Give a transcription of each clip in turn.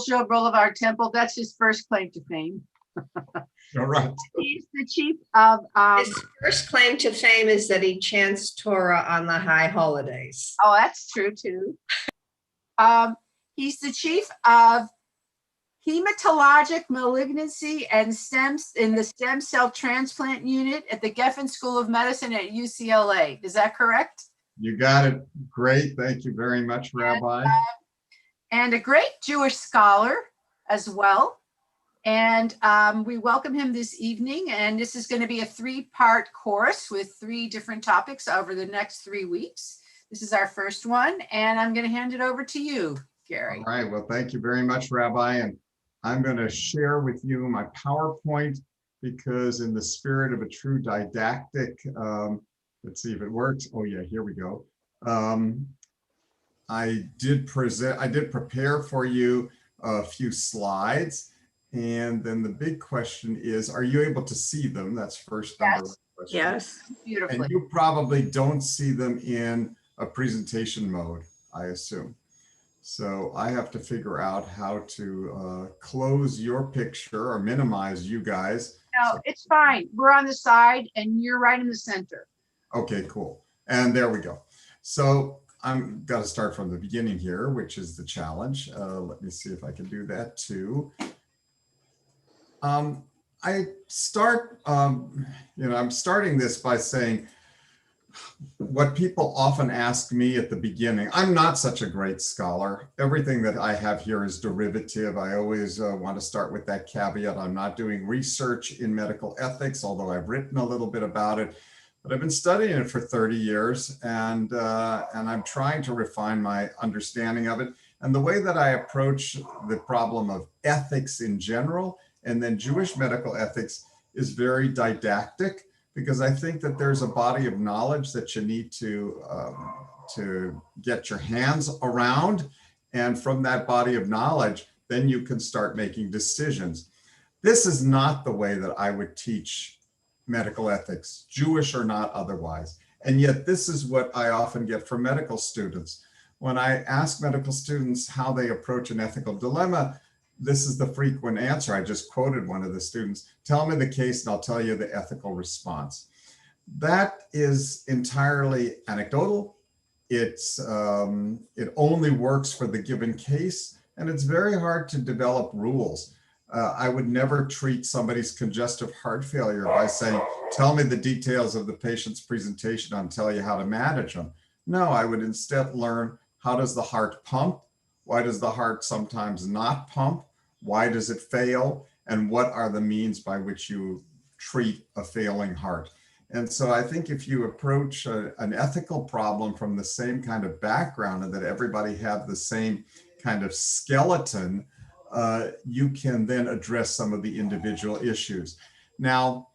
Boulevard Temple. That's his first claim to fame. All right. He's the chief of. His first claim to fame is that he chants Torah on the high holidays. Oh, that's true too. He's the chief of hematologic malignancy and in the stem cell transplant unit at the Geffen School of Medicine at UCLA. Is that correct? You got it. Great. Thank you very much, Rabbi. And a great Jewish scholar as well. And we welcome him this evening. And this is going to be a 3-part course with 3 different topics over the next 3 weeks. This is our first one, and I'm going to hand it over to you, Gary. All right. Well, thank you very much, Rabbi. And I'm going to share with you my PowerPoint because in the spirit of a true didactic, let's see if it works. Oh yeah, here we go. I did prepare for you a few slides. And then the big question is, are you able to see them? That's first number one question. Yes. Beautifully. And you probably don't see them in a presentation mode, I assume. So I have to figure out how to close your picture or minimize you guys. No, it's fine. We're on the side and you're right in the center. Okay, cool. And there we go. So I'm got to start from the beginning here, which is the challenge. Let me see if I can do that too. I start, I'm starting this by saying what people often ask me at the beginning. I'm not such a great scholar. Everything that I have here is derivative. I always want to start with that caveat. I'm not doing research in medical ethics, although I've written a little bit about it. But I've been studying it for 30 years, and I'm trying to refine my understanding of it. And the way that I approach the problem of ethics in general, and then Jewish medical ethics, is very didactic, because I think that there's a body of knowledge that you need to get your hands around. And from that body of knowledge, then you can start making decisions. This is not the way that I would teach medical ethics, Jewish or not otherwise. And yet this is what I often get from medical students. When I ask medical students how they approach an ethical dilemma, this is the frequent answer. I just quoted one of the students. Tell me the case and I'll tell you the ethical response. That is entirely anecdotal. It only works for the given case, and it's very hard to develop rules. I would never treat somebody's congestive heart failure by saying, tell me the details of the patient's presentation, I'll tell you how to manage them. No, I would instead learn, how does the heart pump? Why does the heart sometimes not pump? Why does it fail? And what are the means by which you treat a failing heart? And so I think if you approach an ethical problem from the same kind of background and that everybody have the same kind of skeleton, you can then address some of the individual issues. Now,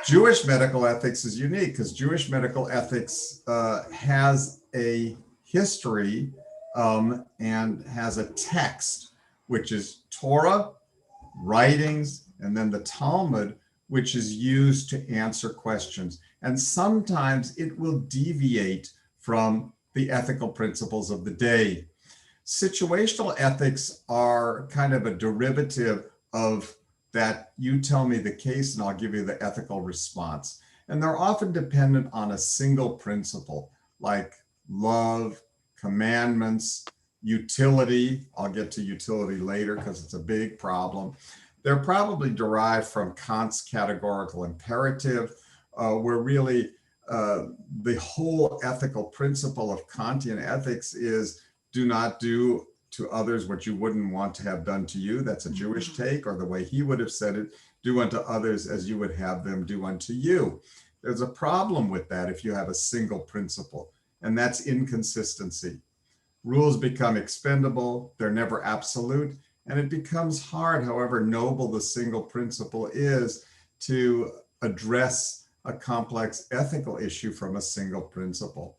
Jewish medical ethics is unique because Jewish medical ethics has a history and has a text, which is Torah, writings, and then the Talmud, which is used to answer questions. And sometimes it will deviate from the ethical principles of the day. Situational ethics are kind of a derivative of that. You tell me the case and I'll give you the ethical response. And they're often dependent on a single principle, like love, commandments, utility. I'll get to utility later because it's a big problem. They're probably derived from Kant's categorical imperative, where really the whole ethical principle of Kantian ethics is do not do to others what you wouldn't want to have done to you. That's a Jewish take, or the way he would have said it, do unto others as you would have them do unto you. There's a problem with that if you have a single principle, and that's inconsistency. Rules become expendable, they're never absolute, and it becomes hard, however noble the single principle is, to address a complex ethical issue from a single principle.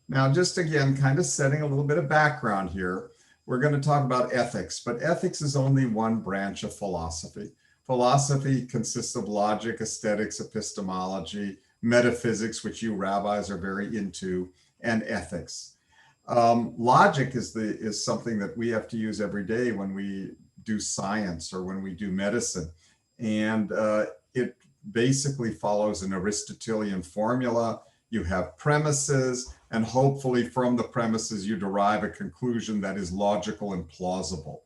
Now, just again, kind of setting a little bit of background here, we're going to talk about ethics, but ethics is only one branch of philosophy. Philosophy consists of logic, aesthetics, epistemology, metaphysics, which you rabbis are very into, and ethics. Logic is something that we have to use every day when we do science or when we do medicine. And it basically follows an Aristotelian formula. You have premises, and hopefully from the premises, you derive a conclusion that is logical and plausible.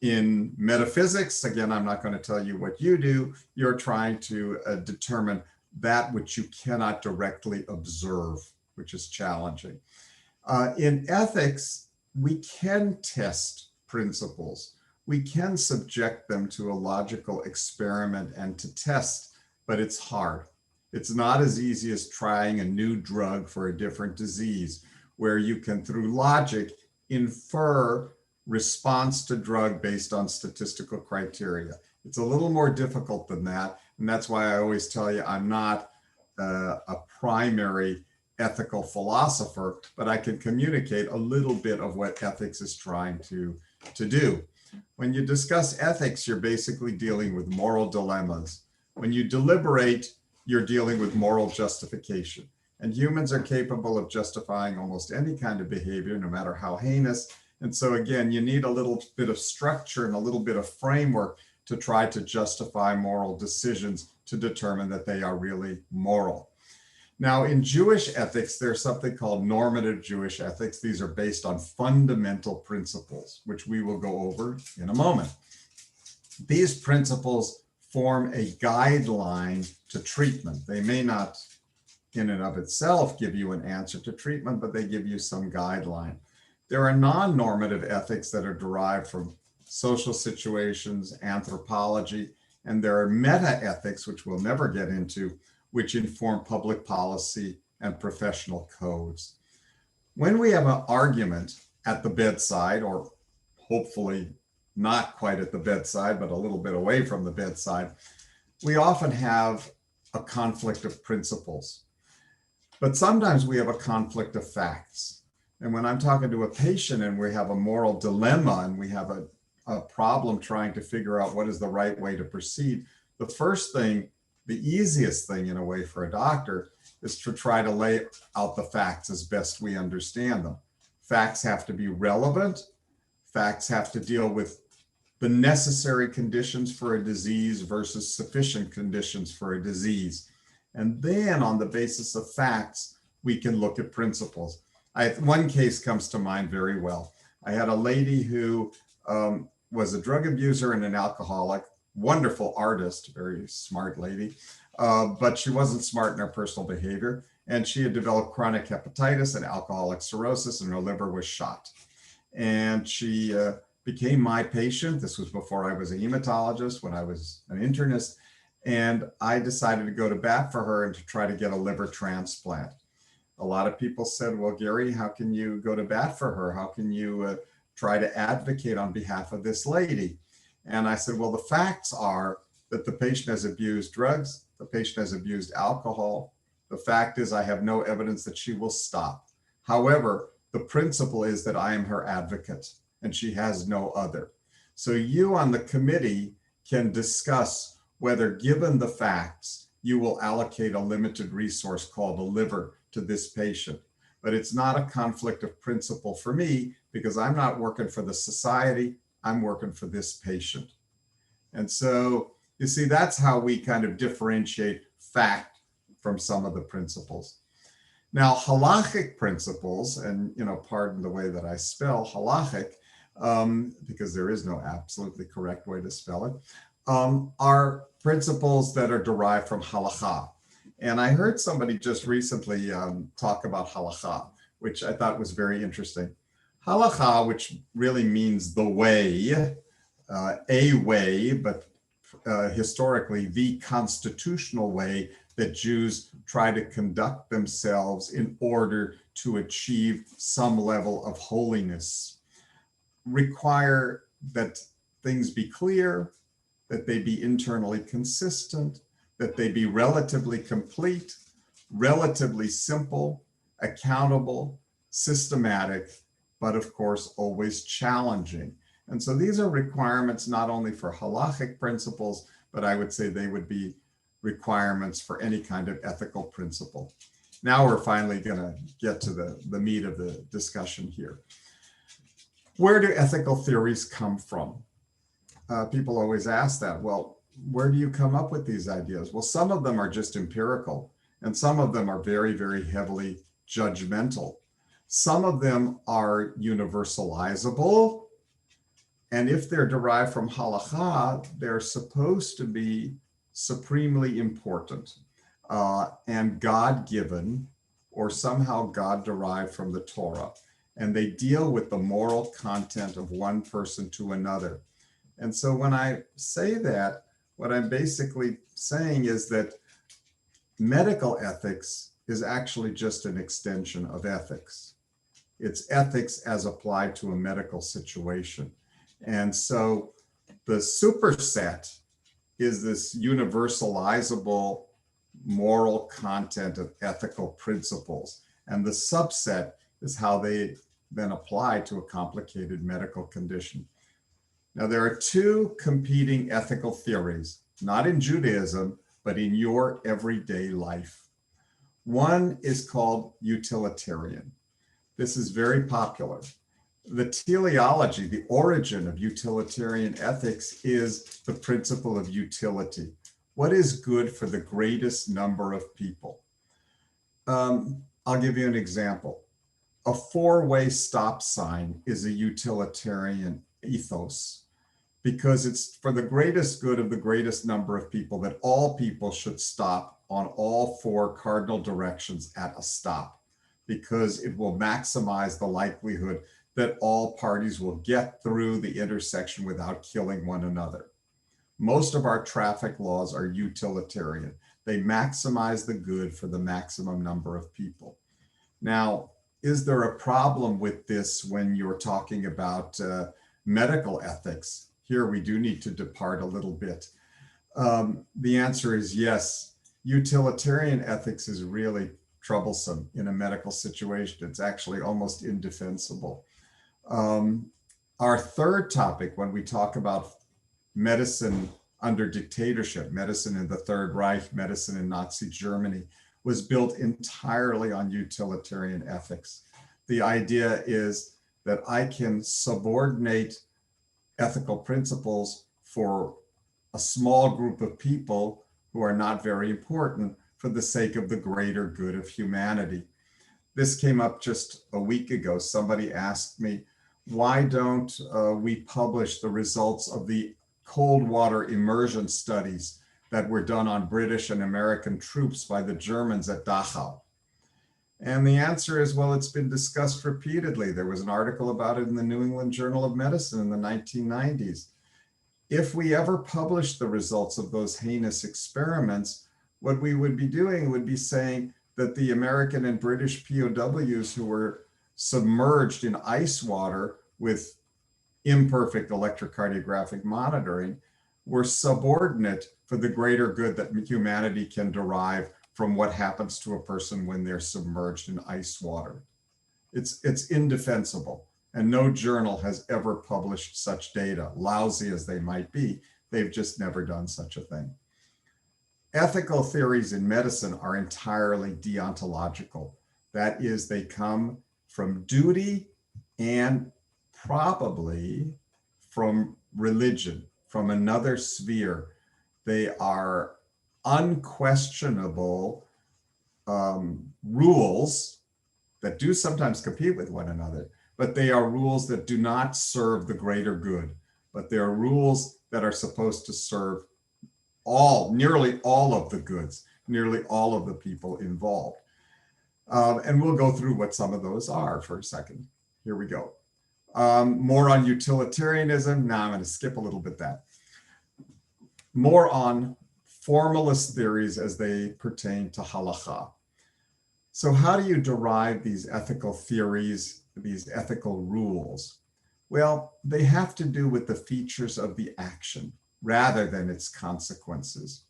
In metaphysics, again, I'm not going to tell you what you do. You're trying to determine that which you cannot directly observe, which is challenging. In ethics, we can test principles. We can subject them to a logical experiment and to test, but it's hard. It's not as easy as trying a new drug for a different disease, where you can, through logic, infer response to drug based on statistical criteria. It's a little more difficult than that. And that's why I always tell you I'm not a primary ethical philosopher, but I can communicate a little bit of what ethics is trying to do. When you discuss ethics, you're basically dealing with moral dilemmas. When you deliberate, you're dealing with moral justification. And humans are capable of justifying almost any kind of behavior, no matter how heinous. And so again, you need a little bit of structure and a little bit of framework to try to justify moral decisions to determine that they are really moral. Now, in Jewish ethics, there's something called normative Jewish ethics. These are based on fundamental principles, which we will go over in a moment. These principles form a guideline to treatment. They may not, in and of itself, give you an answer to treatment, but they give you some guideline. There are non-normative ethics that are derived from social situations, anthropology, and there are meta-ethics, which we'll never get into, which inform public policy and professional codes. When we have an argument at the bedside, or hopefully not quite at the bedside, but a little bit away from the bedside, we often have a conflict of principles. But sometimes we have a conflict of facts. And when I'm talking to a patient and we have a moral dilemma and we have a problem trying to figure out what is the right way to proceed, the first thing, the easiest thing in a way for a doctor, is to try to lay out the facts as best we understand them. Facts have to be relevant. Facts have to deal with the necessary conditions for a disease versus sufficient conditions for a disease. And then on the basis of facts, we can look at principles. One case comes to mind very well. I had a lady who was a drug abuser and an alcoholic, wonderful artist, very smart lady, but she wasn't smart in her personal behavior. And she had developed chronic hepatitis and alcoholic cirrhosis, and her liver was shot. And she became my patient. This was before I was a hematologist, when I was an internist. And I decided to go to bat for her and to try to get a liver transplant. A lot of people said, well, Gary, how can you go to bat for her? How can you try to advocate on behalf of this lady? And I said, well, the facts are that the patient has abused drugs. The patient has abused alcohol. The fact is, I have no evidence that she will stop. However, the principle is that I am her advocate and she has no other. So you on the committee can discuss whether, given the facts, you will allocate a limited resource called a liver to this patient. But it's not a conflict of principle for me, because I'm not working for the society, I'm working for this patient. And so you see, that's how we kind of differentiate fact from some of the principles. Now, halachic principles, and pardon the way that I spell halachic, because there is no absolutely correct way to spell it, are principles that are derived from halakha. And I heard somebody just recently talk about halakha, which I thought was very interesting. Halakha, which really means the way, a way, but historically the constitutional way that Jews try to conduct themselves in order to achieve some level of holiness, require that things be clear, that they be internally consistent, that they be relatively complete, relatively simple, accountable, systematic, but of course, always challenging. And so these are requirements not only for halachic principles, but I would say they would be requirements for any kind of ethical principle. Now we're finally going to get to the meat of the discussion here. Where do ethical theories come from? People always ask that. Well, where do you come up with these ideas? Well, some of them are just empirical, and some of them are very, very heavily judgmental. Some of them are universalizable, and if they're derived from halakha, they're supposed to be supremely important and God-given, or somehow God-derived from the Torah. And they deal with the moral content of one person to another. And so when I say that, what I'm basically saying is that medical ethics is actually just an extension of ethics. It's ethics as applied to a medical situation. And so the superset is this universalizable moral content of ethical principles. And the subset is how they then apply to a complicated medical condition. Now, there are two competing ethical theories, not in Judaism, but in your everyday life. One is called utilitarian. This is very popular. The teleology, the origin of utilitarian ethics, is the principle of utility. What is good for the greatest number of people? I'll give you an example. A four-way stop sign is a utilitarian ethos because it's for the greatest good of the greatest number of people that all people should stop on all four cardinal directions at a stop, because it will maximize the likelihood that all parties will get through the intersection without killing one another. Most of our traffic laws are utilitarian. They maximize the good for the maximum number of people. Now, is there a problem with this when you're talking about medical ethics? Here we do need to depart a little bit. The answer is yes. Utilitarian ethics is really troublesome in a medical situation. It's actually almost indefensible. Our third topic, when we talk about medicine under dictatorship, medicine in the Third Reich, medicine in Nazi Germany, was built entirely on utilitarian ethics. The idea is that I can subordinate ethical principles for a small group of people who are not very important for the sake of the greater good of humanity. This came up just a week ago. Somebody asked me, why don't we publish the results of the cold water immersion studies that were done on British and American troops by the Germans at Dachau? And the answer is, well, it's been discussed repeatedly. There was an article about it in the New England Journal of Medicine in the 1990s. If we ever published the results of those heinous experiments, what we would be doing would be saying that the American and British POWs who were submerged in ice water with imperfect electrocardiographic monitoring were subordinate for the greater good that humanity can derive from what happens to a person when they're submerged in ice water. It's indefensible, and no journal has ever published such data, lousy as they might be. They've just never done such a thing. Ethical theories in medicine are entirely deontological. That is, they come from duty and probably from religion, from another sphere. They are unquestionable rules that do sometimes compete with one another, but they are rules that do not serve the greater good, but they are rules that are supposed to serve nearly all of the goods, nearly all of the people involved. And we'll go through what some of those are for a second. Here we go. More on utilitarianism. Now I'm going to skip a little bit that. More on formalist theories as they pertain to halakha. So how do you derive these ethical theories, these ethical rules? Well, they have to do with the features of the action rather than its consequences.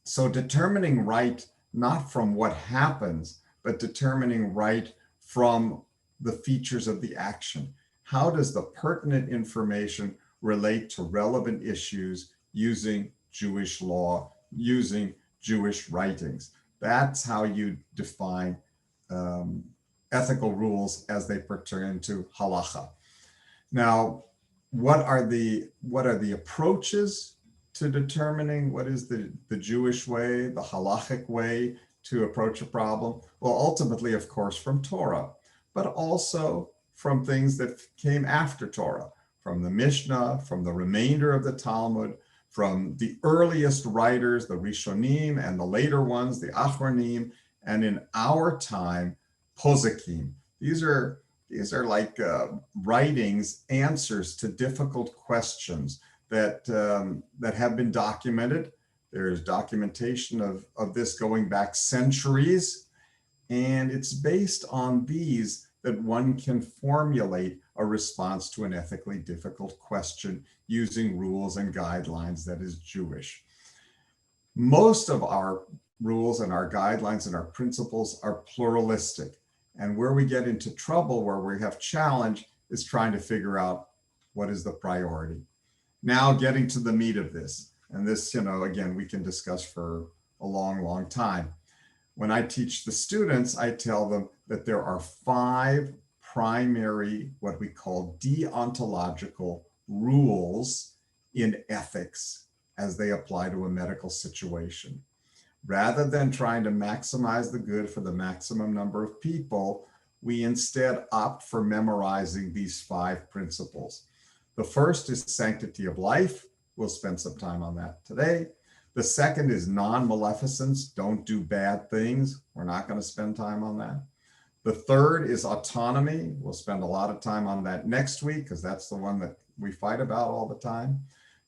So determining right, not from what happens, but determining right from the features of the action. How does the pertinent information relate to relevant issues using Jewish law, using Jewish writings? That's how you define ethical rules as they pertain to halacha. Now, what are the approaches to determining what is the Jewish way, the halachic way to approach a problem? Well, ultimately, of course, from Torah, but also from things that came after Torah, from the Mishnah, from the remainder of the Talmud, from the earliest writers, the Rishonim, and the later ones, the Achronim, and in our time, Poskim. These are like writings, answers to difficult questions that have been documented. There's documentation of this going back centuries, and it's based on these that one can formulate a response to an ethically difficult question using rules and guidelines that is Jewish. Most of our rules and our guidelines and our principles are pluralistic. And where we get into trouble, where we have challenge, is trying to figure out what is the priority. Now getting to the meat of this, and this, again, we can discuss for a long, long time. When I teach the students, I tell them that there are 5 primary, what we call deontological rules in ethics as they apply to a medical situation. Rather than trying to maximize the good for the maximum number of people, we instead opt for memorizing these 5 principles. The first is sanctity of life. We'll spend some time on that today. The second is non-maleficence. Don't do bad things. We're not going to spend time on that. The third is autonomy. We'll spend a lot of time on that next week because that's the one that we fight about all the time.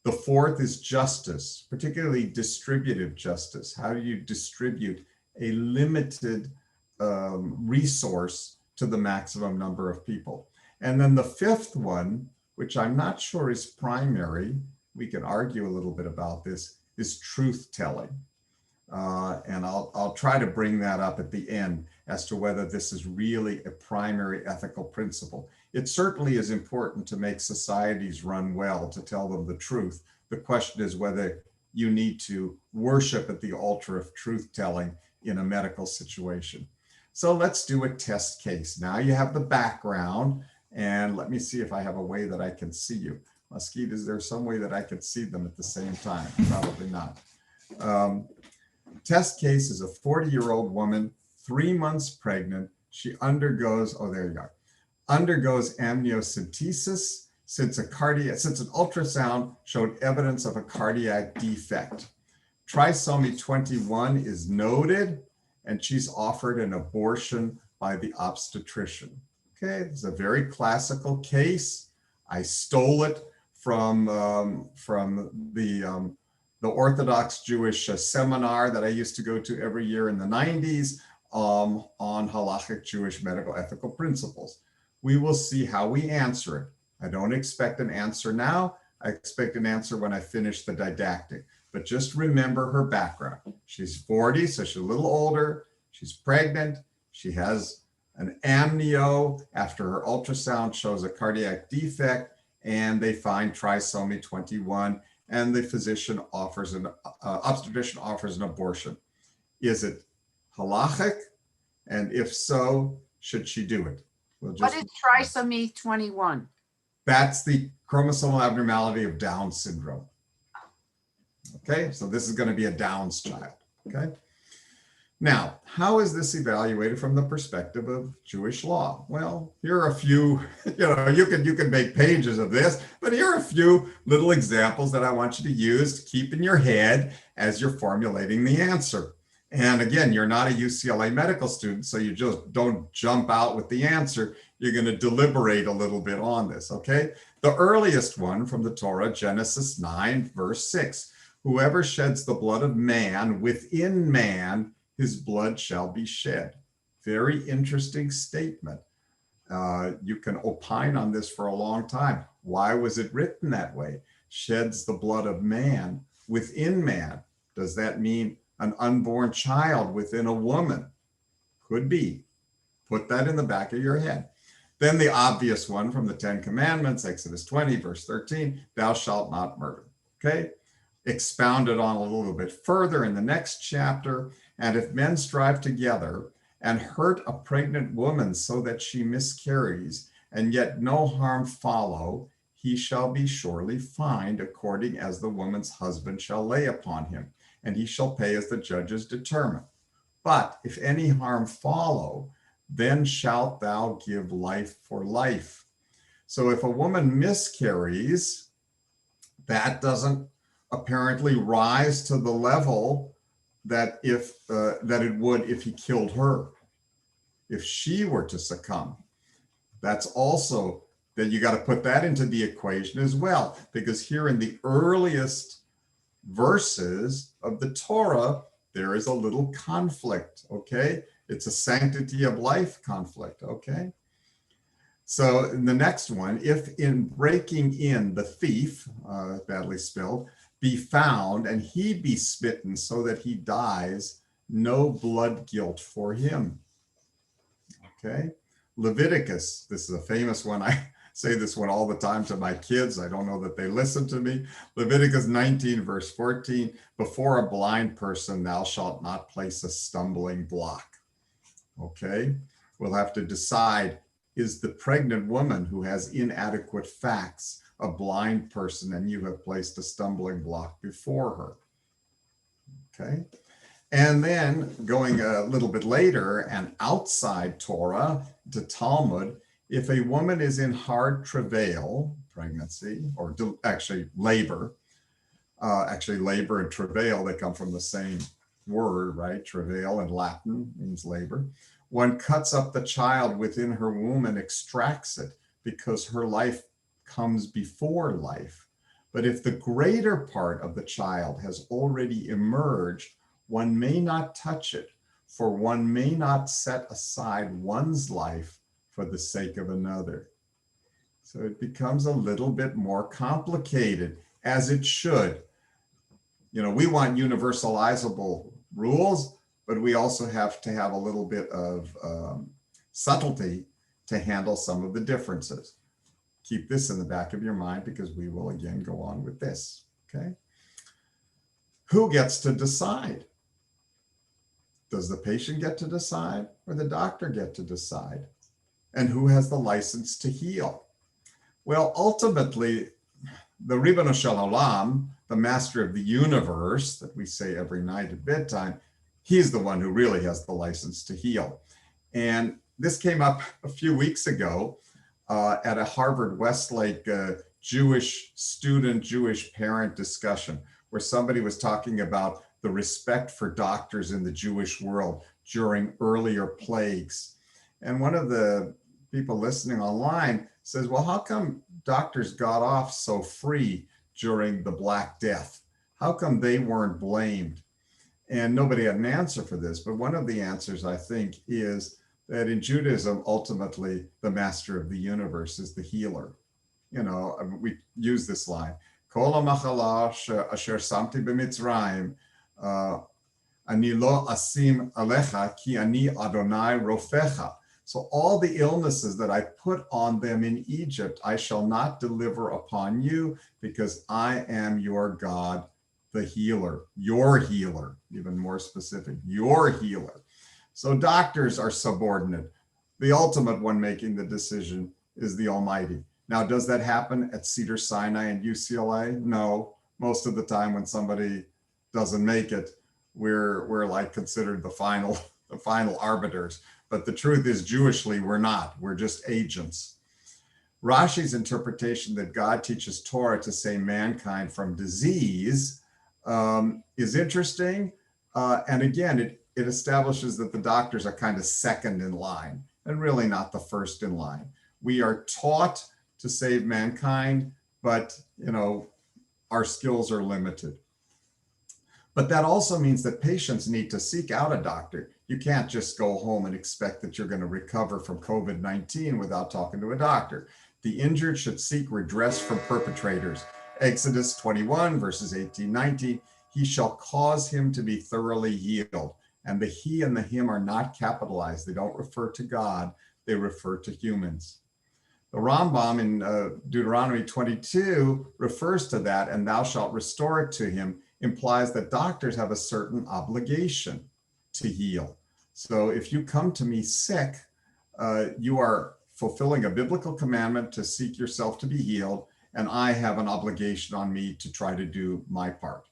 The fourth is justice, particularly distributive justice. How do you distribute a limited resource to the maximum number of people? And then the fifth one, which I'm not sure is primary, we can argue a little bit about this, is truth telling. And I'll try to bring that up at the end as to whether this is really a primary ethical principle. It certainly is important to make societies run well, to tell them the truth. The question is whether you need to worship at the altar of truth telling in a medical situation. So let's do a test case. Now you have the background, and let me see if I have a way that I can see you. Mesquite, is there some way that I could see them at the same time? Probably not. Test case is a 40-year-old woman, 3 months pregnant. She undergoes, undergoes amniocentesis since an ultrasound showed evidence of a cardiac defect. Trisomy 21 is noted, and she's offered an abortion by the obstetrician. Okay, it's a very classical case. I stole it from the Orthodox Jewish seminar that I used to go to every year in the 90s on halachic Jewish medical ethical principles. We will see how we answer it. I don't expect an answer now. I expect an answer when I finish the didactic. But just remember her background. She's 40, so she's a little older. She's pregnant. She has an amnio after her ultrasound shows a cardiac defect, and they find trisomy 21, and the physician offers obstetrician offers an abortion. Is it halachic? And if so, should she do it? What is trisomy 21? That's the chromosomal abnormality of Down syndrome. Okay, so this is going to be a Down's child. Okay. Now, how is this evaluated from the perspective of Jewish law? Well, here are a few, you can make pages of this, but here are a few little examples that I want you to use to keep in your head as you're formulating the answer. And again, you're not a UCLA medical student, so you just don't jump out with the answer. You're going to deliberate a little bit on this, okay? The earliest one from the Torah, Genesis 9, verse 6. Whoever sheds the blood of man within man, his blood shall be shed. Very interesting statement. You can opine on this for a long time. Why was it written that way? Sheds the blood of man within man. Does that mean an unborn child within a woman? Could be. Put that in the back of your head. Then the obvious one from the 10 Commandments, Exodus 20, verse 13, thou shalt not murder. Okay. expounded on a little bit further in the next chapter. And if men strive together and hurt a pregnant woman so that she miscarries, and yet no harm follow, he shall be surely fined according as the woman's husband shall lay upon him, and he shall pay as the judges determine. But if any harm follow, then shalt thou give life for life. So if a woman miscarries, that doesn't apparently rise to the level that it would if he killed her, if she were to succumb. That's also that you got to put that into the equation as well, because here in the earliest verses of the Torah, there is a little conflict, okay? It's a sanctity of life conflict, okay? So in the next one, if in breaking in the thief, badly spelled, be found and he be smitten so that he dies, no blood guilt for him, okay? Leviticus, this is a famous one. I say this one all the time to my kids. I don't know that they listen to me. Leviticus 19, verse 14, before a blind person, thou shalt not place a stumbling block. Okay, we'll have to decide, is the pregnant woman who has inadequate facts a blind person and you have placed a stumbling block before her? Okay. And then going a little bit later and outside Torah to Talmud, if a woman is in hard travail, pregnancy, or actually labor and travail, they come from the same word, right? Travail in Latin means labor. One cuts up the child within her womb and extracts it because her life comes before life. But if the greater part of the child has already emerged, one may not touch it, for one may not set aside one's life for the sake of another. So it becomes a little bit more complicated, as it should. You know, we want universalizable rules, but we also have to have a little bit of subtlety to handle some of the differences. Keep this in the back of your mind because we will again go on with this, okay? Who gets to decide? Does the patient get to decide or the doctor get to decide? And who has the license to heal? Well, ultimately, the Ribono Shel Olam, the master of the universe that we say every night at bedtime, he's the one who really has the license to heal. And this came up a few weeks ago at a Harvard Westlake Jewish student, Jewish parent discussion, where somebody was talking about the respect for doctors in the Jewish world during earlier plagues. And one of the people listening online says, well, how come doctors got off so free during the Black Death? How come they weren't blamed? And nobody had an answer for this. But one of the answers, I think, is that in Judaism, ultimately, the master of the universe is the healer. You know, we use this line, Kol ha'machala asher samti b'Mitzrayim, ani lo asim alecha ki ani Adonai rofecha. So all the illnesses that I put on them in Egypt, I shall not deliver upon you because I am your God, the healer, your healer, even more specific, your healer. So doctors are subordinate. The ultimate one making the decision is the Almighty. Now, does that happen at Cedar Sinai and UCLA? No. Most of the time when somebody doesn't make it, we're like considered the final arbiters. But the truth is, Jewishly, we're not. We're just agents. Rashi's interpretation that God teaches Torah to save mankind from disease is interesting. And again, it establishes that the doctors are kind of second in line and really not the first in line. We are taught to save mankind, but our skills are limited. But that also means that patients need to seek out a doctor. You can't just go home and expect that you're going to recover from COVID-19 without talking to a doctor. The injured should seek redress from perpetrators. Exodus 21, verses 18-19, he shall cause him to be thoroughly healed. And the he and the him are not capitalized. They don't refer to God, they refer to humans. The Rambam in Deuteronomy 22 refers to that, and thou shalt restore it to him, implies that doctors have a certain obligation to heal. So if you come to me sick, you are fulfilling a biblical commandment to seek yourself to be healed, and I have an obligation on me to try to do my part.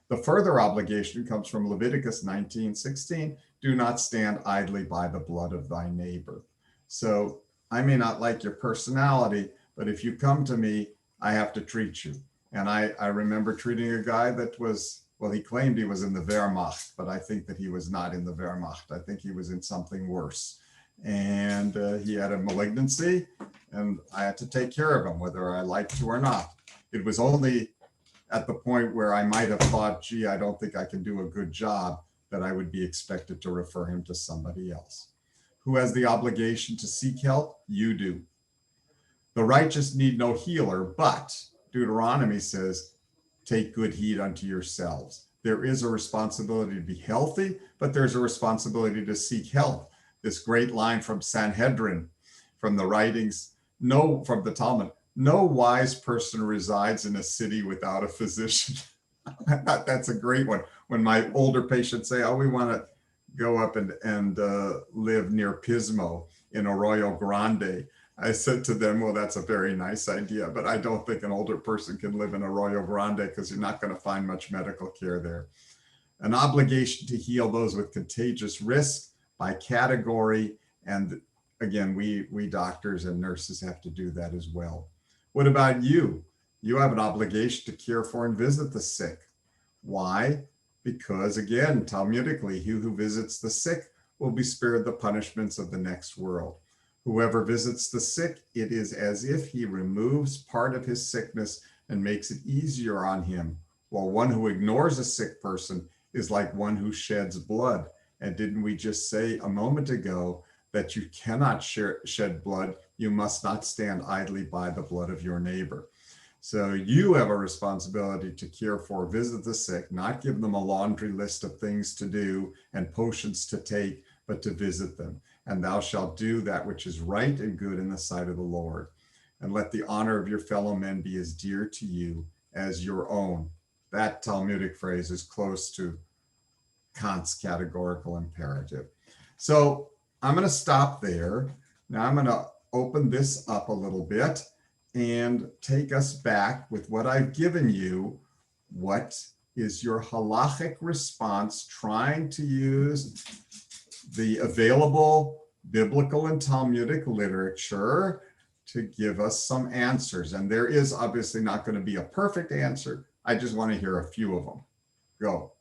The further obligation comes from Leviticus 19:16, do not stand idly by the blood of thy neighbor. So I may not like your personality, but if you come to me, I have to treat you. And I remember treating a guy that was, well, he claimed he was in the Wehrmacht, but I think that he was not in the Wehrmacht. I think he was in something worse. And he had a malignancy, and I had to take care of him, whether I liked to or not. It was only at the point where I might have thought, gee, I don't think I can do a good job, that I would be expected to refer him to somebody else. Who has the obligation to seek help? You do. The righteous need no healer, but Deuteronomy says, take good heed unto yourselves. There is a responsibility to be healthy, but there's a responsibility to seek help. This great line from Sanhedrin, from the writings, from the Talmud, no wise person resides in a city without a physician. I thought that's a great one. When my older patients say, oh, we want to go up and live near Pismo in Arroyo Grande, I said to them, well, that's a very nice idea, but I don't think an older person can live in Arroyo Grande because you're not going to find much medical care there. An obligation to heal those with contagious risk by category. And again, we doctors and nurses have to do that as well. What about you? You have an obligation to care for and visit the sick. Why? Because again, Talmudically, he who visits the sick will be spared the punishments of the next world. Whoever visits the sick, it is as if he removes part of his sickness and makes it easier on him, while one who ignores a sick person is like one who sheds blood. And didn't we just say a moment ago that you cannot shed blood? You must not stand idly by the blood of your neighbor. So you have a responsibility to care for, visit the sick, not give them a laundry list of things to do and potions to take, but to visit them. And thou shalt do that which is right and good in the sight of the Lord. And let the honor of your fellow men be as dear to you as your own. That Talmudic phrase is close to Kant's categorical imperative. So I'm going to stop there. Now I'm going to open this up a little bit and take us back with what I've given you. What is your halachic response, trying to use the available biblical and Talmudic literature to give us some answers? And there is obviously not going to be a perfect answer. I just want to hear a few of them. Go.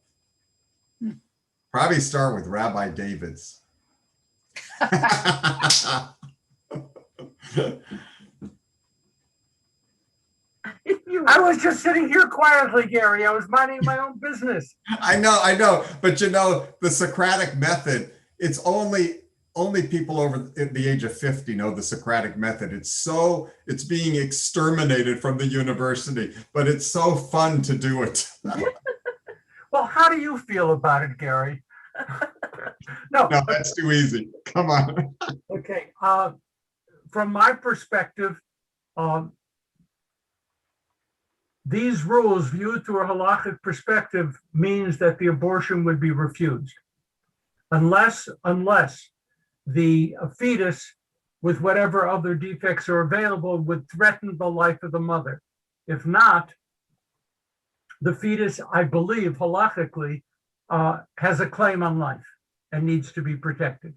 Probably start with Rabbi David's. I was just sitting here quietly, Gary. I was minding my own business. I know. But you know, the Socratic method, it's only people over the age of 50 know the Socratic method. It's being exterminated from the university, but it's so fun to do it. Well, how do you feel about it, Gary? No, that's too easy. Come on. Okay. From my perspective, these rules viewed through a halachic perspective means that the abortion would be refused unless the fetus with whatever other defects are available would threaten the life of the mother. If not, the fetus, I believe, halachically, has a claim on life and needs to be protected.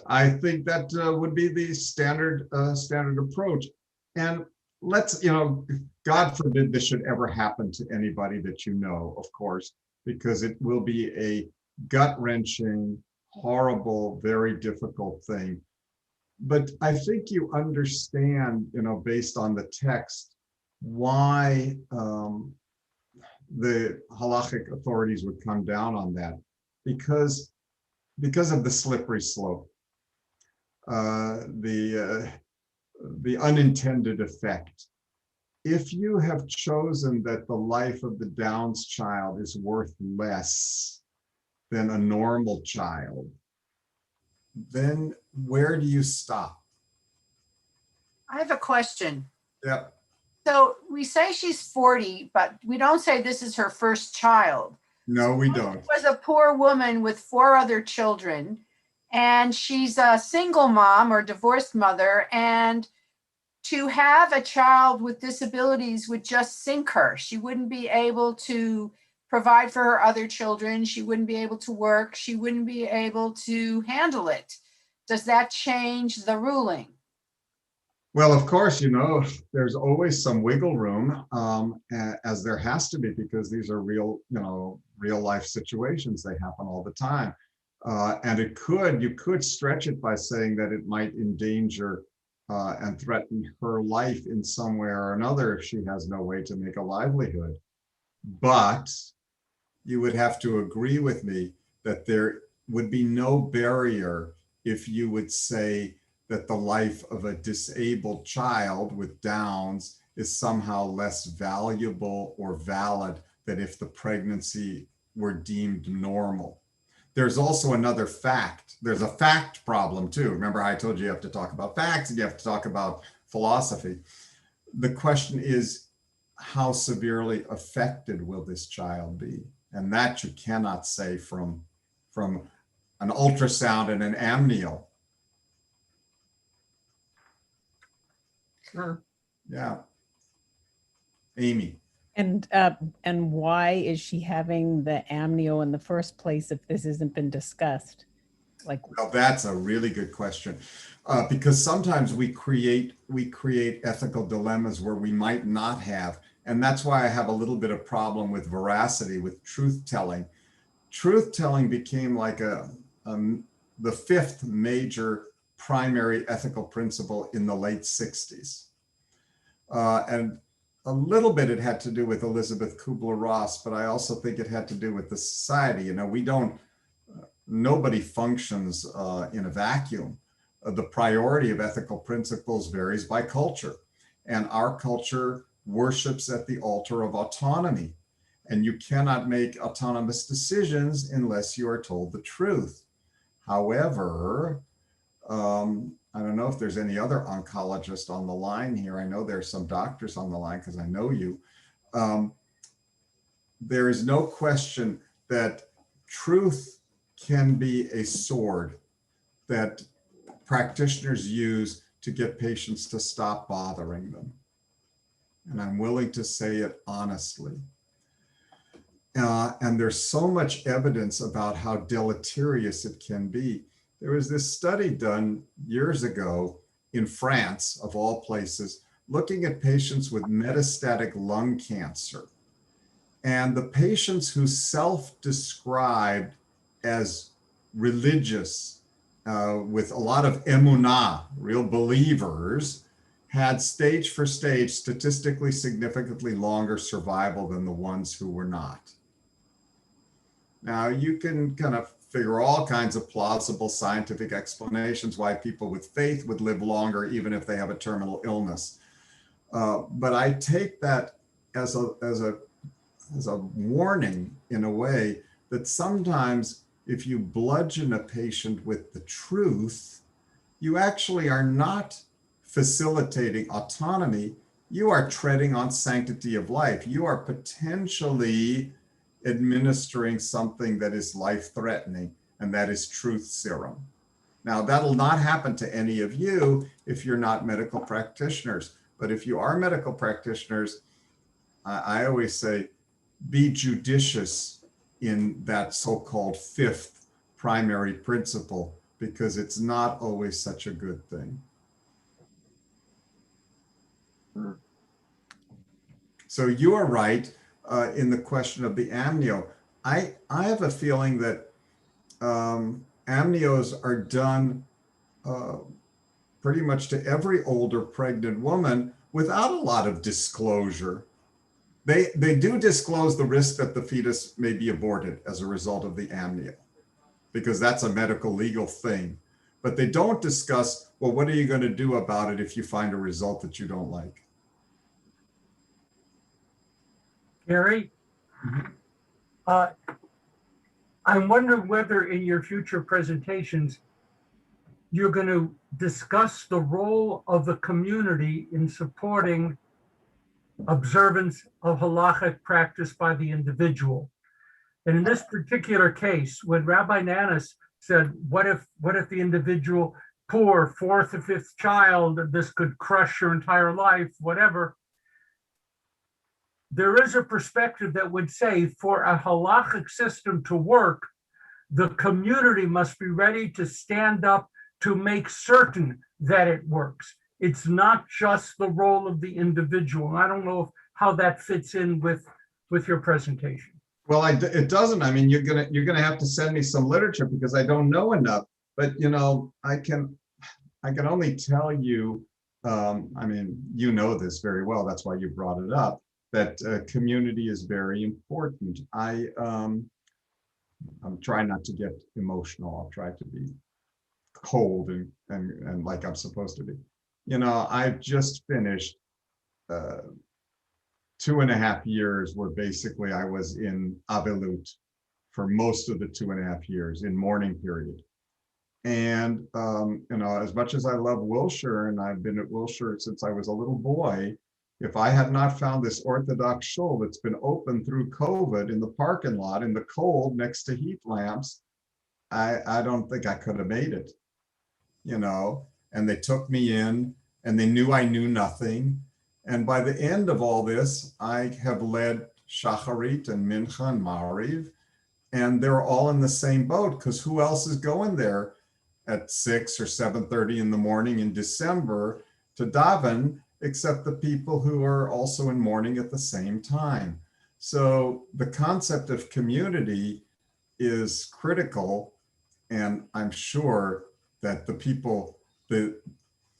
I think that would be the standard approach. And let's, God forbid this should ever happen to anybody that you know, of course, because it will be a gut-wrenching, horrible, very difficult thing. But I think you understand, based on the text, why the halachic authorities would come down on that, because of the slippery slope, the unintended effect. If you have chosen that the life of the Downs child is worth less than a normal child, then where do you stop? I have a question. Yeah. So we say she's 40, but we don't say this is her first child. No, we don't. She was a poor woman with 4 other children, and she's a single mom or divorced mother, and to have a child with disabilities would just sink her. She wouldn't be able to provide for her other children. She wouldn't be able to work. She wouldn't be able to handle it. Does that change the ruling? Well, of course, there's always some wiggle room, as there has to be, because these are real life situations. They happen all the time. And you could stretch it by saying that it might endanger and threaten her life in some way or another if she has no way to make a livelihood. But you would have to agree with me that there would be no barrier if you would say that the life of a disabled child with Downs is somehow less valuable or valid than if the pregnancy were deemed normal. There's also another fact. There's a fact problem too. Remember I told you have to talk about facts and you have to talk about philosophy. The question is, how severely affected will this child be? And that you cannot say from an ultrasound and an amnio. Huh. Yeah. Amy. And why is she having the amnio in the first place if this hasn't been discussed? Well, that's a really good question, because sometimes we create ethical dilemmas where we might not have, and that's why I have a little bit of problem with veracity, with truth telling. Truth telling became like the 5th major primary ethical principle in the late 60s. And a little bit it had to do with Elizabeth Kubler-Ross, but I also think it had to do with the society. Nobody functions in a vacuum. The priority of ethical principles varies by culture. And our culture worships at the altar of autonomy. And you cannot make autonomous decisions unless you are told the truth. However, I don't know if there's any other oncologist on the line here. I know there's some doctors on the line because I know you. There is no question that truth can be a sword that practitioners use to get patients to stop bothering them. And I'm willing to say it honestly. And there's so much evidence about how deleterious it can be. There was this study done years ago in France, of all places, looking at patients with metastatic lung cancer. And the patients who self-described as religious, with a lot of emunah, real believers, had stage for stage statistically significantly longer survival than the ones who were not. Now, you can kind of figure all kinds of plausible scientific explanations why people with faith would live longer even if they have a terminal illness. But I take that as a warning in a way that sometimes if you bludgeon a patient with the truth, you actually are not facilitating autonomy. You are treading on sanctity of life. You are potentially administering something that is life-threatening, and that is truth serum. Now, that'll not happen to any of you if you're not medical practitioners. But if you are medical practitioners, I always say, be judicious in that so-called 5th primary principle, because it's not always such a good thing. So you are right in the question of the amnio. I have a feeling that amnios are done pretty much to every older pregnant woman without a lot of disclosure. They do disclose the risk that the fetus may be aborted as a result of the amnio, because that's a medical legal thing. But they don't discuss, well, what are you going to do about it if you find a result that you don't like? Gary? I'm wondering whether in your future presentations, you're going to discuss the role of the community in supporting observance of halachic practice by the individual. And in this particular case, when Rabbi Nanas said, what if the individual, poor fourth or fifth child, this could crush your entire life, whatever. There is a perspective that would say for a halachic system to work, the community must be ready to stand up to make certain that it works. It's not just the role of the individual. I don't know how that fits in with your presentation. Well, it doesn't. I mean, you're gonna have to send me some literature because I don't know enough. But you know, I can only tell you. I mean, you know this very well. That's why you brought it up. That community is very important. I'm trying not to get emotional. I'll try to be cold and like I'm supposed to be. You know, I've just finished 2.5 years where basically I was in Avelut for most of the 2.5 years in mourning period. And, you know, as much as I love Wilshire, and I've been at Wilshire since I was a little boy, if I had not found this Orthodox shul that's been open through COVID in the parking lot in the cold next to heat lamps, I don't think I could have made it, you know. And they took me in and they knew I knew nothing. And by the end of all this, I have led Shacharit and Mincha and Mariv, and they're all in the same boat because who else is going there at 6 or 7:30 in the morning in December to daven except the people who are also in mourning at the same time. So the concept of community is critical, and I'm sure that the people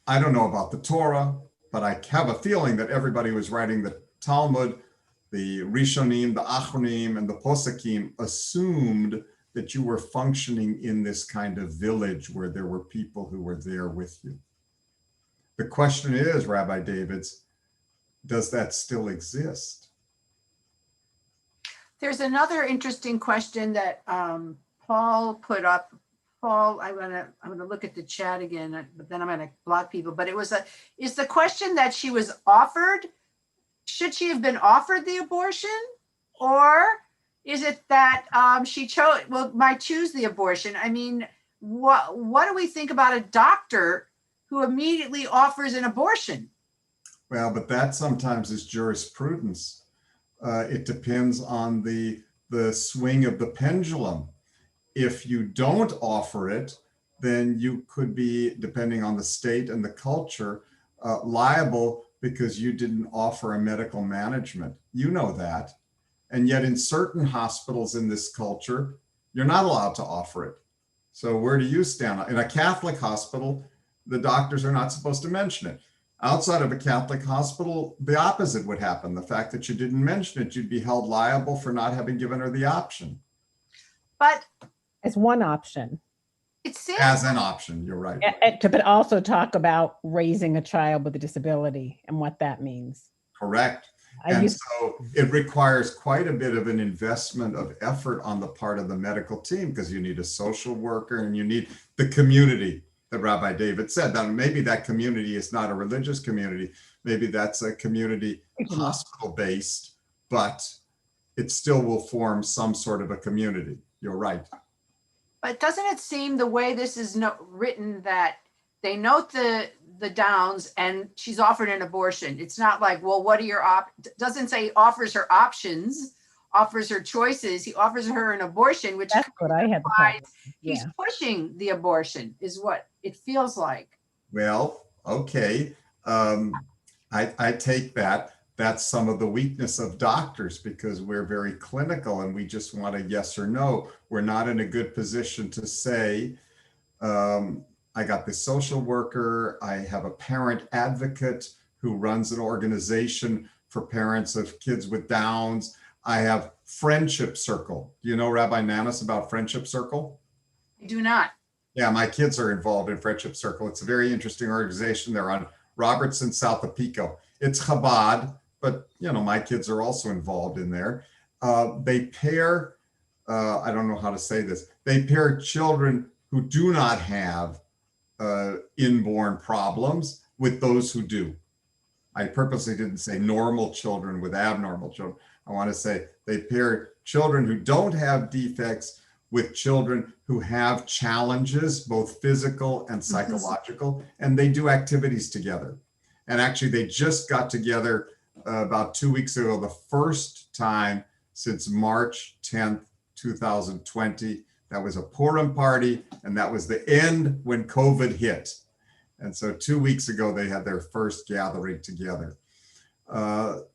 I don't know about the Torah, but I have a feeling that everybody who was writing the Talmud, the Rishonim, the Achronim, and the Posakim assumed that you were functioning in this kind of village where there were people who were there with you. The question is, Rabbi Davids, does that still exist? There's another interesting question that Paul put up. Paul, I'm gonna look at the chat again, but then I'm gonna block people. But it was is the question that she was offered, should she have been offered the abortion, or is it that she might choose the abortion? I mean, what do we think about a doctor who immediately offers an abortion? Well, but that sometimes is jurisprudence. It depends on the swing of the pendulum. If you don't offer it, then you could be, depending on the state and the culture, liable because you didn't offer a medical management. You know that. And yet in certain hospitals in this culture, you're not allowed to offer it. So where do you stand? In a Catholic hospital, the doctors are not supposed to mention it. Outside of a Catholic hospital, the opposite would happen. The fact that you didn't mention it, you'd be held liable for not having given her the option. But As one option. it seems As an option, you're right. But also talk about raising a child with a disability and what that means. Correct. And so it requires quite a bit of an investment of effort on the part of the medical team because you need a social worker and you need the community that Rabbi David said. That maybe that community is not a religious community. Maybe that's a community hospital-based, but it still will form some sort of a community. You're right. But doesn't it seem the way this is written that they note the downs and she's offered an abortion? It's not like, well, what are your doesn't say he offers her options, offers her choices. He offers her an abortion, which that's what I had. He's pushing the abortion is what it feels like. Well, okay. I take that. That's some of the weakness of doctors because we're very clinical and we just want a yes or no. We're not in a good position to say, I got this social worker, I have a parent advocate who runs an organization for parents of kids with Downs. I have Friendship Circle. Do you know Rabbi Nanas about Friendship Circle? I do not. Yeah, my kids are involved in Friendship Circle. It's a very interesting organization. They're on Robertson, South of Pico. It's Chabad, but you know, my kids are also involved in there. They pair, I don't know how to say this, they pair children who do not have inborn problems with those who do. I purposely didn't say normal children with abnormal children. I want to say they pair children who don't have defects with children who have challenges, both physical and psychological, and they do activities together. And actually, they just got together about 2 weeks ago, the first time since March 10th, 2020. That was a Purim party, and that was the end when COVID hit. And so 2 weeks ago, they had their first gathering together.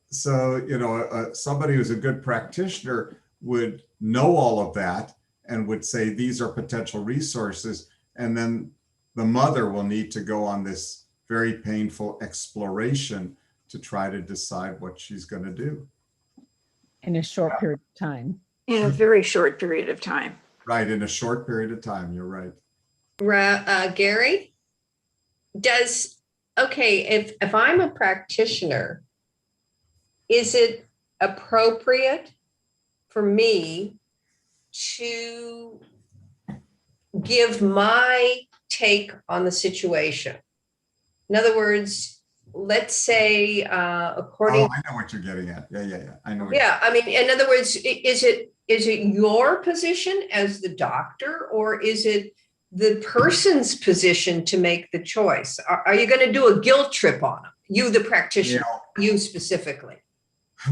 Somebody who's a good practitioner would know all of that and would say, these are potential resources. And then the mother will need to go on this very painful exploration to try to decide what she's going to do. In a short period of time. In a very short period of time. Right, in a short period of time, you're right. Gary, if I'm a practitioner, is it appropriate for me to give my take on the situation? In other words, let's say according. Oh, I know what you're getting at. Yeah. I know. Yeah, I mean, in other words, is it your position as the doctor, or is it the person's position to make the choice? Are you going to do a guilt trip on them? You, the practitioner, you specifically.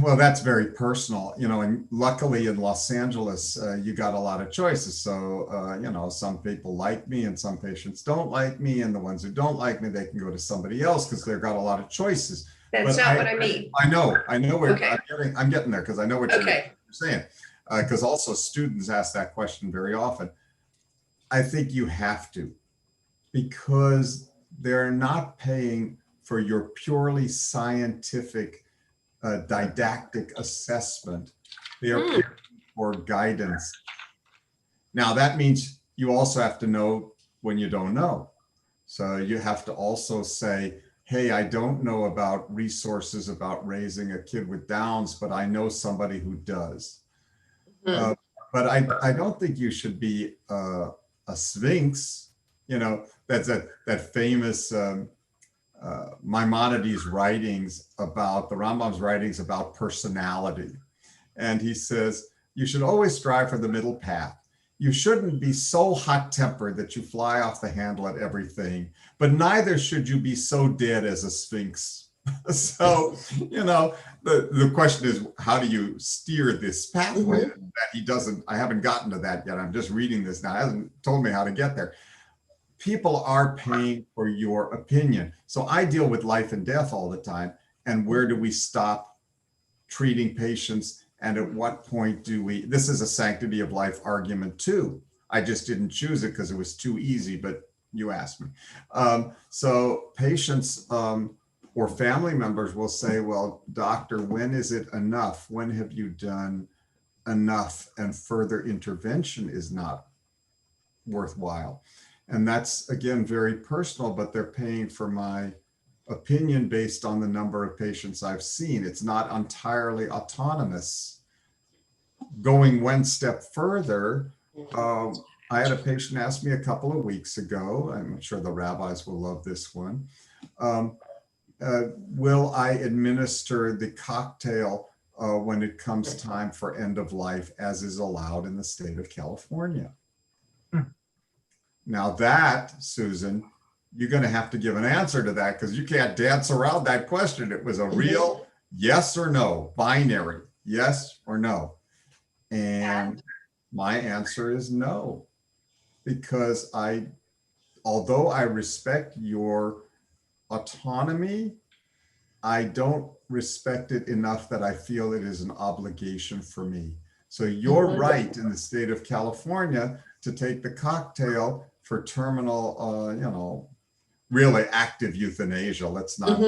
Well, that's very personal, and luckily in Los Angeles, you got a lot of choices. So, some people like me and some patients don't like me. And the ones who don't like me, they can go to somebody else because they've got a lot of choices. That's not what I mean. I know where Okay. I'm getting there because I know what you're Okay. saying. Because also students ask that question very often. I think you have to, because they're not paying for your purely scientific didactic assessment. They are paying for guidance. Now that means you also have to know when you don't know. So you have to also say, hey, I don't know about resources about raising a kid with Downs, but I know somebody who does. But I don't think you should be a sphinx. That's that famous Maimonides writings about the Rambam's writings about personality. And he says, you should always strive for the middle path. You shouldn't be so hot-tempered that you fly off the handle at everything, but neither should you be so dead as a sphinx. So, the question is, how do you steer this pathway that he doesn't? I haven't gotten to that yet. I'm just reading this now. He hasn't told me how to get there. People are paying for your opinion. So I deal with life and death all the time. And where do we stop treating patients? And at what point do we? This is a sanctity of life argument too. I just didn't choose it because it was too easy, but you asked me. So patients or family members will say, well, doctor, when is it enough? When have you done enough? And further intervention is not worthwhile. And that's, again, very personal, but they're paying for my opinion based on the number of patients I've seen. It's not entirely autonomous. Going one step further, I had a patient ask me a couple of weeks ago, I'm sure the rabbis will love this one, will I administer the cocktail when it comes time for end of life, as is allowed in the state of California? Now that, Susan, you're going to have to give an answer to that because you can't dance around that question. It was a real yes or no, binary, yes or no. And my answer is no, because although I respect your autonomy, I don't respect it enough that I feel it is an obligation for me. So you're right in the state of California to take the cocktail for terminal, really active euthanasia. Let's not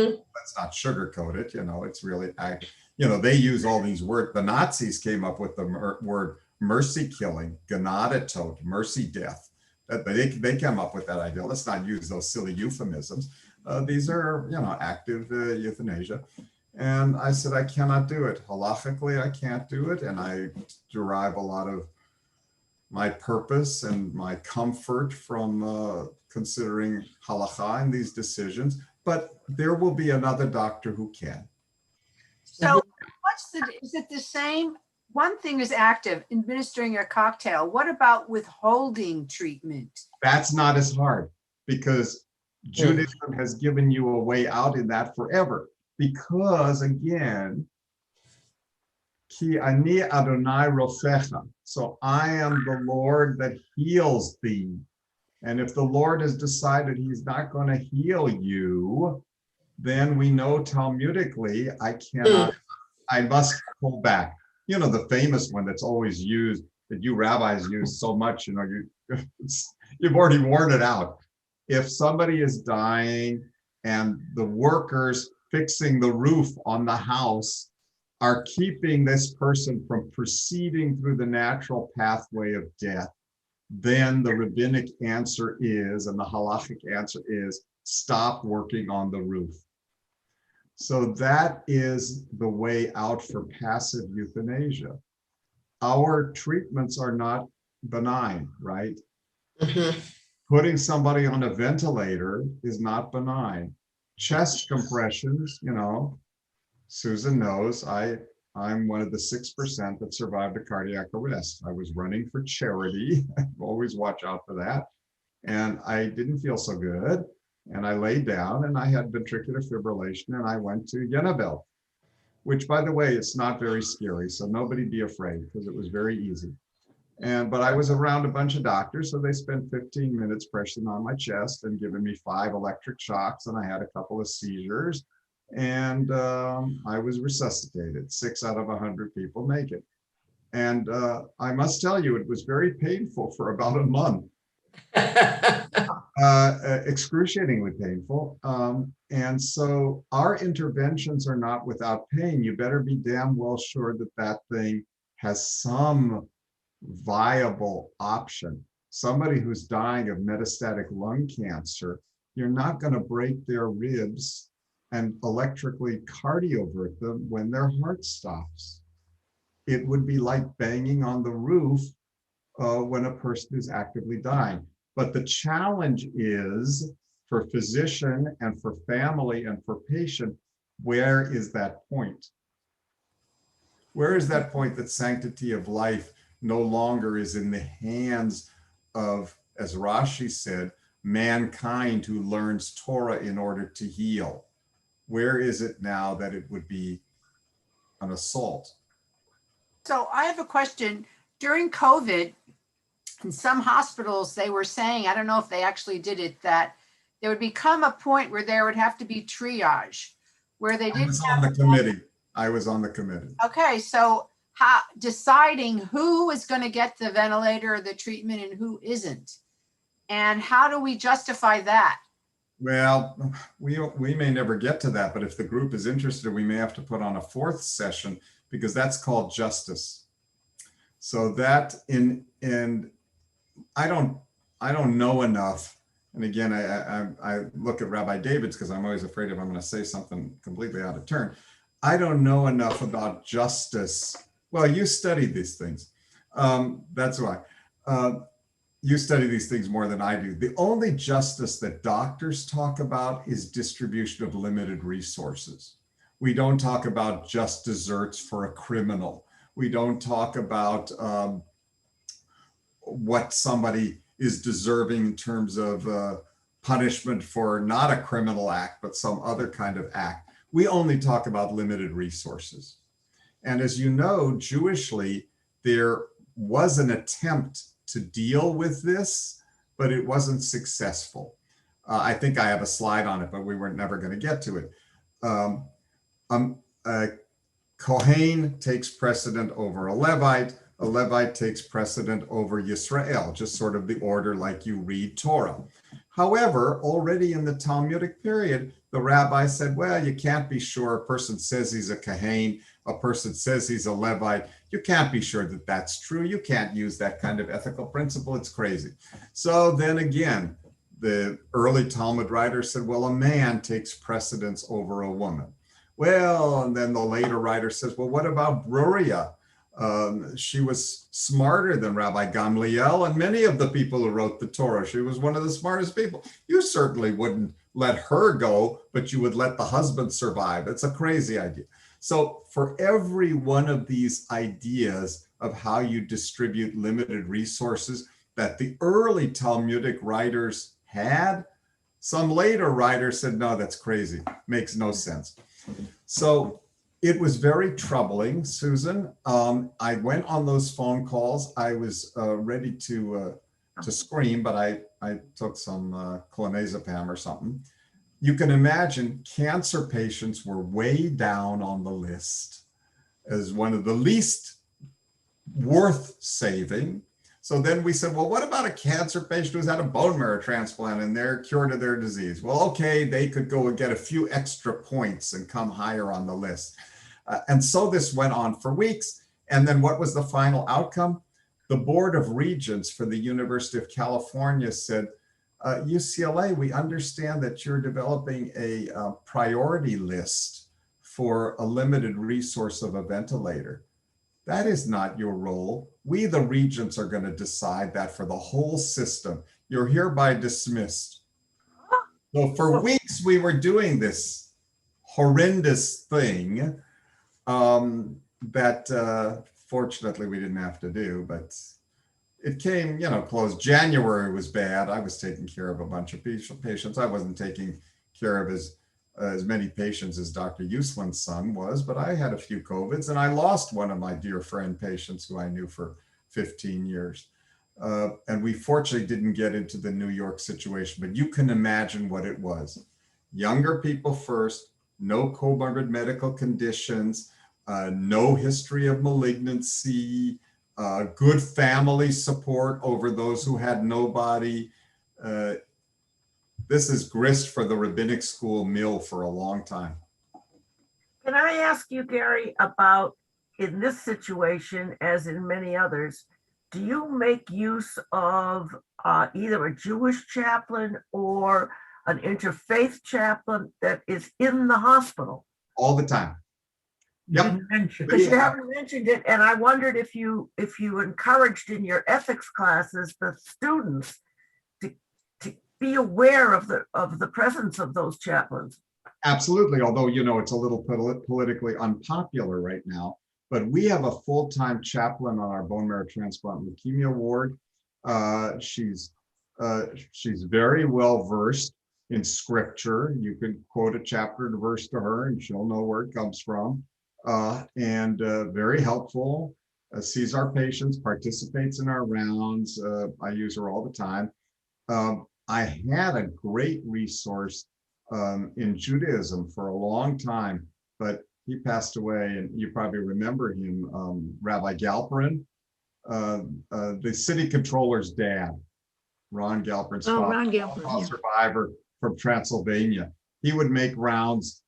sugarcoat it. It's really active. They use all these words. The Nazis came up with the word mercy killing, Gnadentot, mercy death. They came up with that idea. Let's not use those silly euphemisms. These are, active euthanasia. And I said, I cannot do it. Halachically, I can't do it. And I derive a lot of my purpose and my comfort from considering halakha in these decisions, but there will be another doctor who can. So is it the same? One thing is active, administering a cocktail. What about withholding treatment? That's not as hard because Judaism has given you a way out in that forever. Because again, Ki ani Adonai rofecha. So I am the Lord that heals thee. And if the Lord has decided he's not going to heal you, then we know Talmudically, I must pull back. You know, the famous one that's always used, that you rabbis use so much, you know, you've already worn it out. If somebody is dying and the workers fixing the roof on the house are keeping this person from proceeding through the natural pathway of death, then the rabbinic answer is, and the halachic answer is, stop working on the roof. So that is the way out for passive euthanasia. Our treatments are not benign, right? Mhm. Putting somebody on a ventilator is not benign. Chest compressions, you know, Susan knows I'm one of the 6% that survived a cardiac arrest. I was running for charity. Always watch out for that. And I didn't feel so good. And I laid down and I had ventricular fibrillation and I went to Yenabel, which by the way, it's not very scary. So nobody be afraid because it was very easy. But I was around a bunch of doctors. So they spent 15 minutes pressing on my chest and giving me 5 electric shocks. And I had a couple of seizures and I was resuscitated. 6 out of 100 people make it. And I must tell you, it was very painful for about a month. Excruciatingly painful. And so our interventions are not without pain. You better be damn well sure that that thing has some viable option. Somebody who's dying of metastatic lung cancer, you're not going to break their ribs and electrically cardiovert them when their heart stops. It would be like banging on the roof when a person is actively dying. But the challenge is for physician and for family and for patient, where is that point? Where is that point that sanctity of life no longer is in the hands of, as Rashi said, mankind who learns Torah in order to heal? Where is it now that it would be an assault? So I have a question. During COVID, in some hospitals, they were saying, I don't know if they actually did it, that there would become a point where there would have to be triage, where they didn't. I was on the committee. I was on the committee. Okay, so how deciding who is going to get the ventilator or the treatment and who isn't, and how do we justify that? Well, we may never get to that, but if the group is interested, we may have to put on a 4th session because that's called justice. So that and I don't know enough. And again, I look at Rabbi David's because I'm always afraid if I'm going to say something completely out of turn. I don't know enough about justice. Well, you study these things. That's why. You study these things more than I do. The only justice that doctors talk about is distribution of limited resources. We don't talk about just desserts for a criminal. We don't talk about what somebody is deserving in terms of punishment for not a criminal act, but some other kind of act. We only talk about limited resources. And as you know, Jewishly, there was an attempt to deal with this, but it wasn't successful. I think I have a slide on it, but we were never going to get to it. Kohen takes precedent over a Levite takes precedent over Yisrael, just sort of the order like you read Torah. However, already in the Talmudic period, the rabbi said, well, you can't be sure. A person says he's a Kohen, a person says he's a Levite. You can't be sure that that's true. You can't use that kind of ethical principle. It's crazy. So then again, the early Talmud writers said, well, a man takes precedence over a woman. Well, and then the later writer says, well, what about Bruria? She was smarter than Rabbi Gamliel and many of the people who wrote the Torah. She was one of the smartest people. You certainly wouldn't let her go, but you would let the husband survive. It's a crazy idea. So for every one of these ideas of how you distribute limited resources that the early Talmudic writers had, some later writers said, no, that's crazy, makes no sense. So it was very troubling, Susan. I went on those phone calls. I was ready to scream, but I took some clonazepam or something. You can imagine cancer patients were way down on the list as one of the least worth saving. So then we said, well, what about a cancer patient who's had a bone marrow transplant and they're cured of their disease? Well, okay, they could go and get a few extra points and come higher on the list. And so this went on for weeks. And then what was the final outcome? The Board of Regents for the University of California said, UCLA, we understand that you're developing a priority list for a limited resource of a ventilator. That is not your role. We, the regents, are going to decide that for the whole system. You're hereby dismissed. So for weeks, we were doing this horrendous thing that fortunately we didn't have to do, but it came, close. January was bad. I was taking care of a bunch of patients. I wasn't taking care of as many patients as Dr. Uslin's son was, but I had a few COVIDs and I lost one of my dear friend patients who I knew for 15 years. And we fortunately didn't get into the New York situation, but you can imagine what it was. Younger people first, no comorbid medical conditions, no history of malignancy, good family support over those who had nobody. This is grist for the rabbinic school mill for a long time. Can I ask you, Gary, about in this situation, as in many others, do you make use of either a Jewish chaplain or an interfaith chaplain that is in the hospital? All the time. You Yep. didn't mention Because it. you haven't mentioned it, and I wondered if you encouraged in your ethics classes the students to be aware of the presence of those chaplains. Absolutely, although, it's a little politically unpopular right now, but we have a full-time chaplain on our bone marrow transplant leukemia ward. She's very well versed in scripture. You can quote a chapter and verse to her and she'll know where it comes from. And very helpful, sees our patients, participates in our rounds. I use her all the time. I had a great resource in Judaism for a long time, but he passed away, and you probably remember him, Rabbi Galperin, the city controller's dad, Ron Galperin's father, Ron Galperin, yeah. survivor from Transylvania. He would make rounds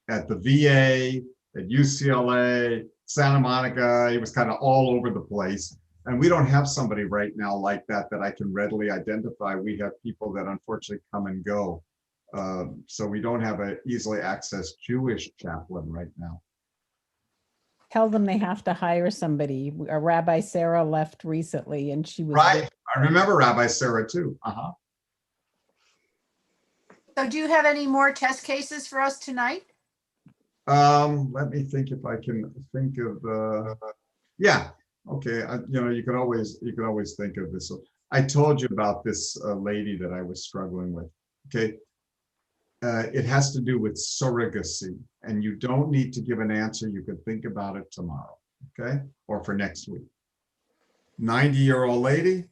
at the VA, at UCLA, Santa Monica. He was kind of all over the place. And we don't have somebody right now like that I can readily identify. We have people that unfortunately come and go. So we don't have an easily accessed Jewish chaplain right now. Tell them they have to hire somebody. Rabbi Sarah left recently and she was Right. I remember Rabbi Sarah too. So do you have any more test cases for us tonight? Let me think if I can think of, yeah. Okay, you could always think of this. So I told you about this lady that I was struggling with. Okay, it has to do with surrogacy, and you don't need to give an answer. You can think about it tomorrow, okay, or for next week. 90-year-old lady,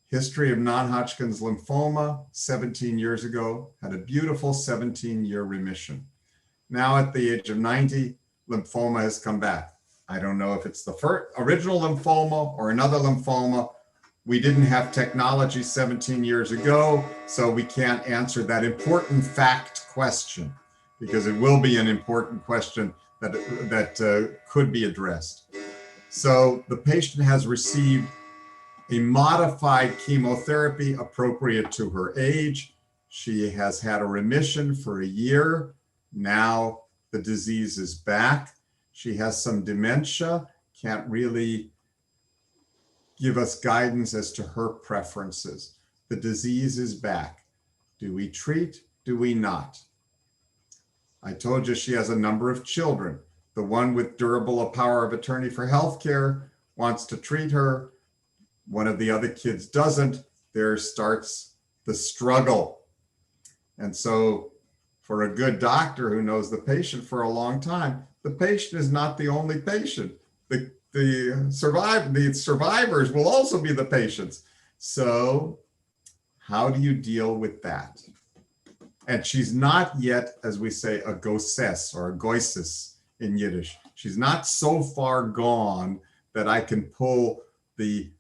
history of non-Hodgkin's lymphoma, 17 years ago, had a beautiful 17-year remission. Now at the age of 90, lymphoma has come back. I don't know if it's the original lymphoma or another lymphoma. We didn't have technology 17 years ago, so we can't answer that important fact question, because it will be an important question that could be addressed. So the patient has received a modified chemotherapy appropriate to her age. She has had a remission for a year. Now the disease is back. She has some dementia. can't really give us guidance as to her preferences. The disease is back. Do we treat? Do we not? I told you she has a number of children. The one with durable power of attorney for healthcare wants to treat her. One of the other kids doesn't. There starts the struggle. And so for a good doctor who knows the patient for a long time, the patient is not the only patient. The survivors will also be the patients. So how do you deal with that? And she's not yet, as we say, a goses or a goisis in Yiddish. She's not so far gone that I can pull the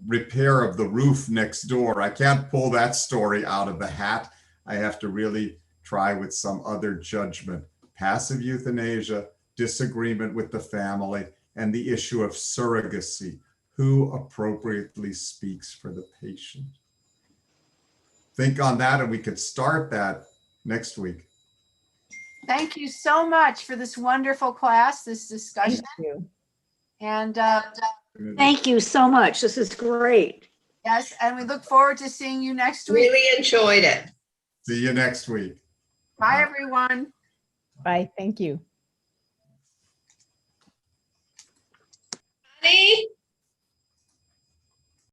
repair of the roof next door. I can't pull that story out of the hat. I have to really try with some other judgment. Passive euthanasia, disagreement with the family, and the issue of surrogacy. Who appropriately speaks for the patient? Think on that, and we could start that next week. Thank you so much for this wonderful class, this discussion. Thank you. And Thank you so much. This is great. yes, and we look forward to seeing you next week. Really enjoyed it. See you next week. Bye, everyone. Bye. Thank you.